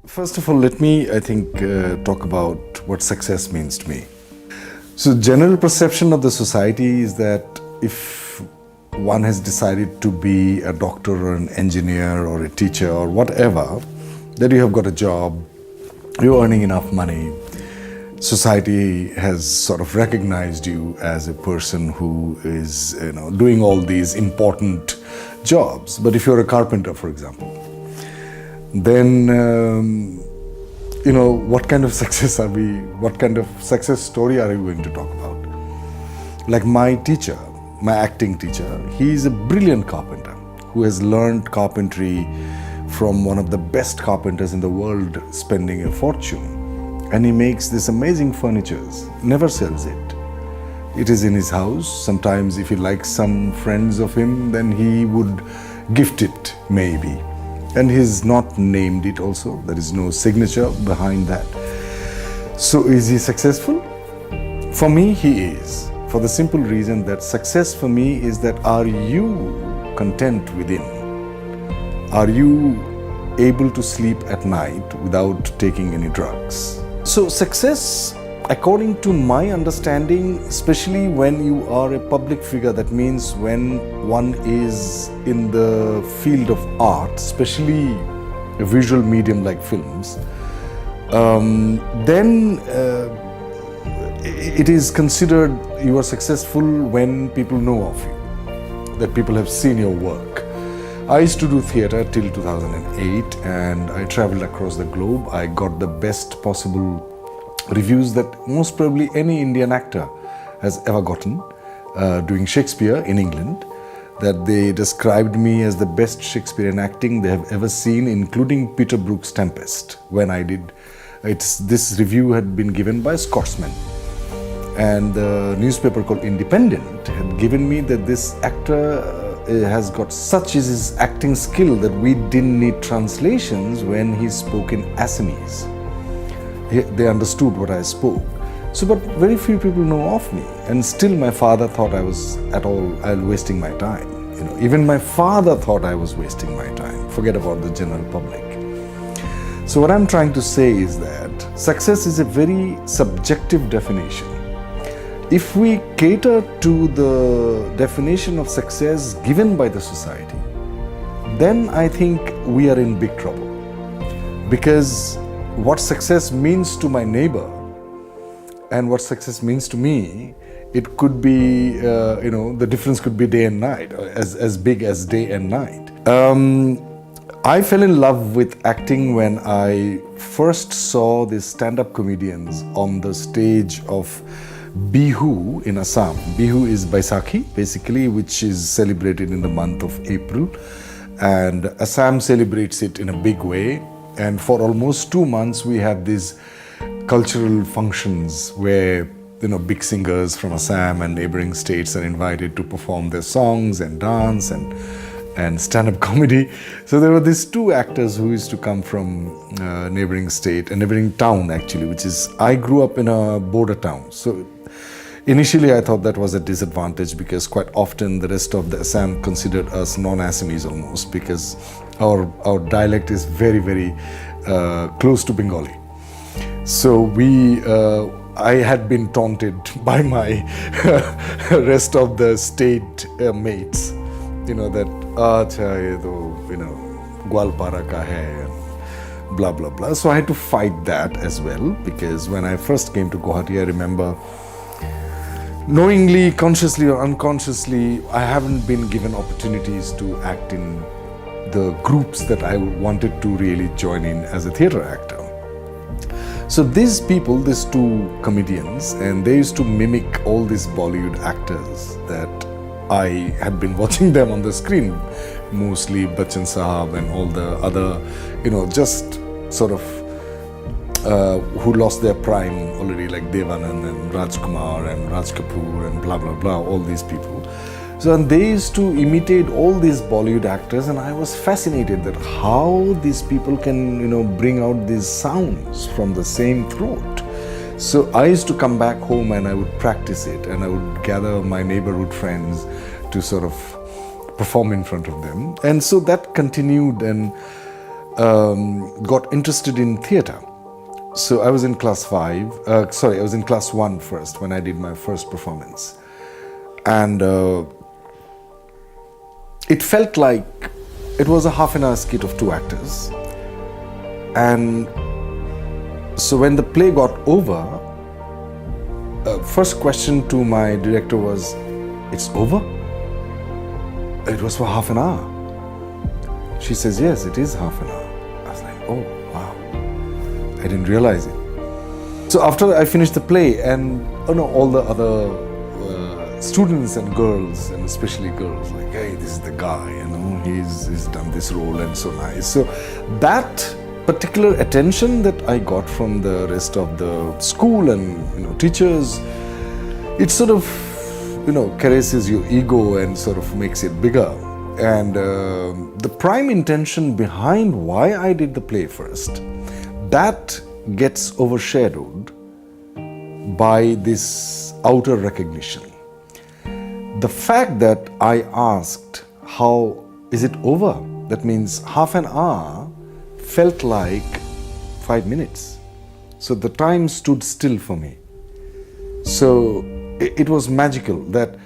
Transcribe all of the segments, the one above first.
First of all, let me, talk about what success means to me. So, general perception of the society is that if one has decided to be a doctor or an engineer or a teacher or whatever, that you have got a job, you're earning enough money, society has sort of recognized you as a person who is, doing all these important jobs. But if you're a carpenter, for example, then what kind of success what kind of success story are we going to talk about? Like my teacher, my acting teacher, he's a brilliant carpenter who has learned carpentry from one of the best carpenters in the world, spending a fortune. And he makes this amazing furnitures, never sells it. It is in his house. Sometimes if he likes some friends of him, then he would gift it, maybe. And he's not named it also. There is no signature behind that. So is he successful? For me, he is. For the simple reason that success for me is that are you content within? Are you able to sleep at night without taking any drugs? So success, according to my understanding, especially when you are a public figure, that means when one is in the field of art, especially a visual medium like films, then it is considered you are successful when people know of you, that people have seen your work. I used to do theatre till 2008 and I traveled across the globe. I got the best possible reviews that most probably any Indian actor has ever gotten doing Shakespeare in England, that they described me as the best Shakespearean acting they have ever seen, including Peter Brook's Tempest. When I did, this review had been given by a Scotsman. And the newspaper called Independent had given me that this actor has got such is his acting skill that we didn't need translations when he spoke in Assamese. They understood what I spoke. So, but very few people know of me. And still my father thought I was wasting my time. Even my father thought I was wasting my time. Forget about the general public. So what I'm trying to say is that success is a very subjective definition. If we cater to the definition of success given by the society, then I think we are in big trouble. Because what success means to my neighbor and what success means to me, it could be, the difference could be day and night, as big as day and night. I fell in love with acting when I first saw these stand-up comedians on the stage of Bihu in Assam. Bihu is Baisakhi, basically, which is celebrated in the month of April. And Assam celebrates it in a big way. And for almost 2 months, we have these cultural functions where, big singers from Assam and neighboring states are invited to perform their songs and dance and stand-up comedy. So there were these two actors who used to come from neighboring state, a neighboring town actually, which is, I grew up in a border town. So initially I thought that was a disadvantage because quite often the rest of the Assam considered us non-Assamese almost, because our dialect is very, very close to Bengali. So I had been taunted by my rest of the state mates, that acha ye to, Goalpara ka hai, and blah blah blah. So I had to fight that as well, because when I first came to Guwahati, I remember knowingly, consciously or unconsciously, I haven't been given opportunities to act in the groups that I wanted to really join in as a theatre actor. So these people, these two comedians, and they used to mimic all these Bollywood actors that I had been watching them on the screen, mostly Bachchan Sahab and all the other, just sort of who lost their prime already, like Devanand and Rajkumar and Raj Kapoor and blah blah blah, all these people. So and they used to imitate all these Bollywood actors, and I was fascinated that how these people can bring out these sounds from the same throat. So I used to come back home and I would practice it, and I would gather my neighborhood friends to sort of perform in front of them. And so that continued, and got interested in theatre. So I was in class 1 first when I did my first performance. And it felt like it was a half-an-hour skit of 2 actors. And so when the play got over, first question to my director was, "It's over?" It was for half an hour. She says, "Yes, it is half an hour." I was like, "Oh, wow. I didn't realize it." So after I finished the play, and all the other students and girls, and especially girls, like, "Hey, this is the guy, he's done this role and so nice." So that particular attention that I got from the rest of the school and teachers, it sort of caresses your ego and sort of makes it bigger. And the prime intention behind why I did the play first, that gets overshadowed by this outer recognition. The fact that I asked, "How is it over?" That means half an hour felt like 5 minutes. So the time stood still for me. So it was magical that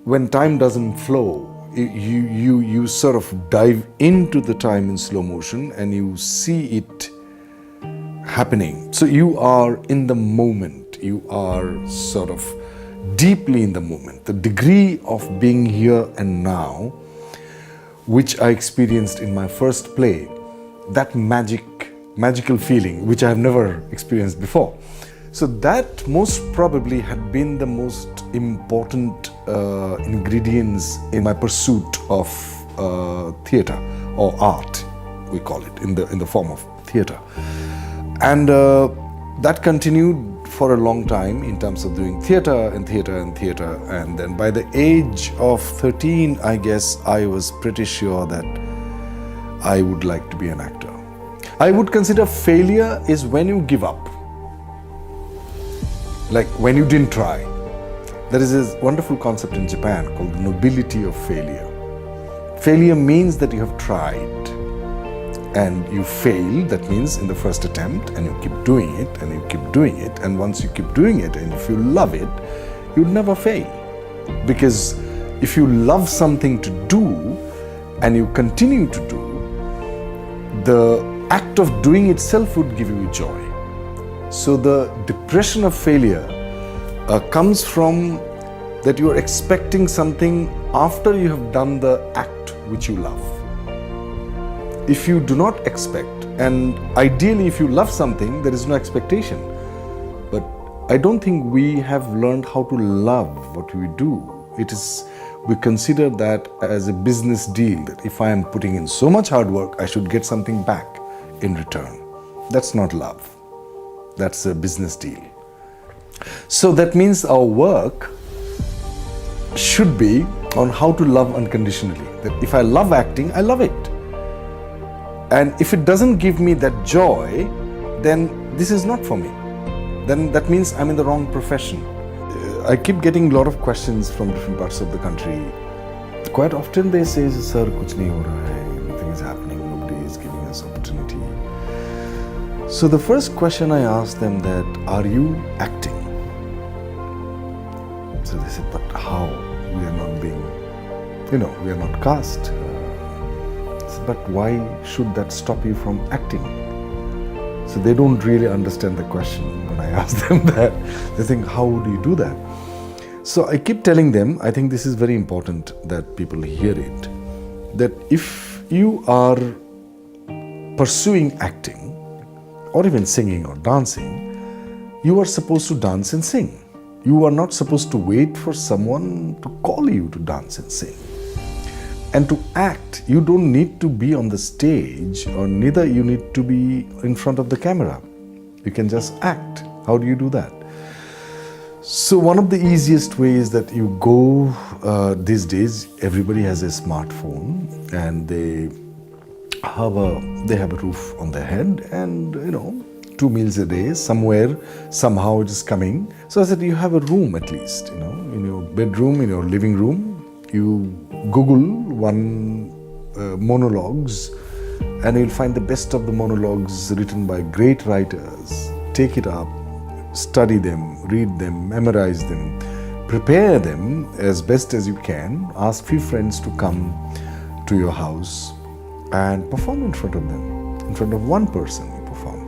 when time doesn't flow, you sort of dive into the time in slow motion and you see it happening. So you are in the moment. You are sort of deeply in the moment. The degree of being here and now, which I experienced in my first play, that magical feeling, which I have never experienced before. So that most probably had been the most important ingredients in my pursuit of theatre, or art, we call it, in the form of theatre. And that continued for a long time in terms of doing theatre. And then by the age of 13, I guess I was pretty sure that I would like to be an actor. I would consider failure is when you give up. Like when you didn't try. There is this wonderful concept in Japan called the nobility of failure. Failure means that you have tried and you failed. That means in the first attempt, and you keep doing it and you keep doing it. And once you keep doing it, and if you love it, you'd never fail. Because if you love something to do and you continue to do, the act of doing itself would give you joy. So the depression of failure comes from that you are expecting something after you have done the act which you love. If you do not expect, and ideally if you love something, there is no expectation. But I don't think we have learned how to love what we do. We consider that as a business deal, that if I am putting in so much hard work, I should get something back in return. That's not love. That's a business deal. So that means our work should be on how to love unconditionally. That if I love acting, I love it. And if it doesn't give me that joy, then this is not for me. Then that means I'm in the wrong profession. I keep getting a lot of questions from different parts of the country. Quite often they say, "Sir, kuch nahi ho raha hai, nothing is happening, nobody is giving us opportunity." So the first question I asked them that, "Are you acting?" So they said, "But how? We are not being, we are not cast." I said, "But why should that stop you from acting?" So they don't really understand the question when I ask them that. They think, how do you do that? So I keep telling them, I think this is very important that people hear it, that if you are pursuing acting, or even singing or dancing, you are supposed to dance and sing. You are not supposed to wait for someone to call you to dance and sing. And to act, you don't need to be on the stage, or neither you need to be in front of the camera. You can just act. How do you do that? So one of the easiest ways that you go these days, everybody has a smartphone, and they have a roof on their head, and 2 meals a day, somewhere, somehow it is coming. So I said, you have a room at least, in your bedroom, in your living room. You Google one monologues and you'll find the best of the monologues written by great writers. Take it up, study them, read them, memorize them, prepare them as best as you can. Ask few friends to come to your house and perform in front of them. In front of one person you perform.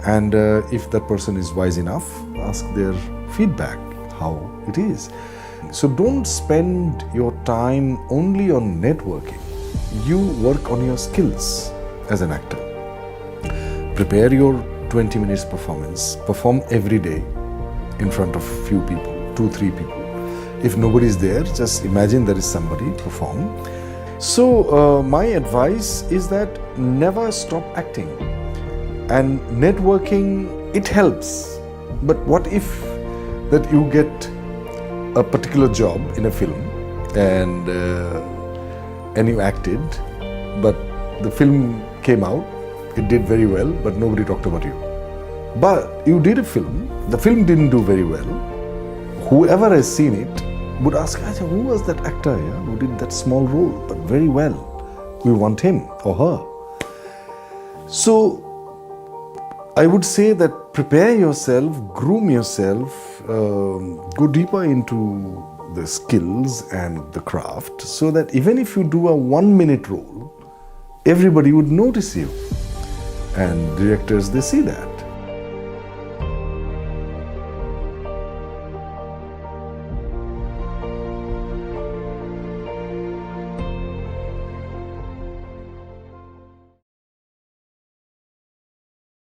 And if that person is wise enough, ask their feedback, how it is. So don't spend your time only on networking. You work on your skills as an actor. Prepare your 20 minutes performance. Perform every day in front of few people, 2-3 people. If nobody is there, just imagine there is somebody, perform. So my advice is that never stop acting. And networking, it helps. But what if that you get a particular job in a film and you acted, but the film came out, it did very well, but nobody talked about you. But you did a film, the film didn't do very well. Whoever has seen it would ask, who was that actor who did that small role, but very well? We want him or her. So I would say that prepare yourself, groom yourself, go deeper into the skills and the craft, so that even if you do a 1-minute role, everybody would notice you. And directors, they see that.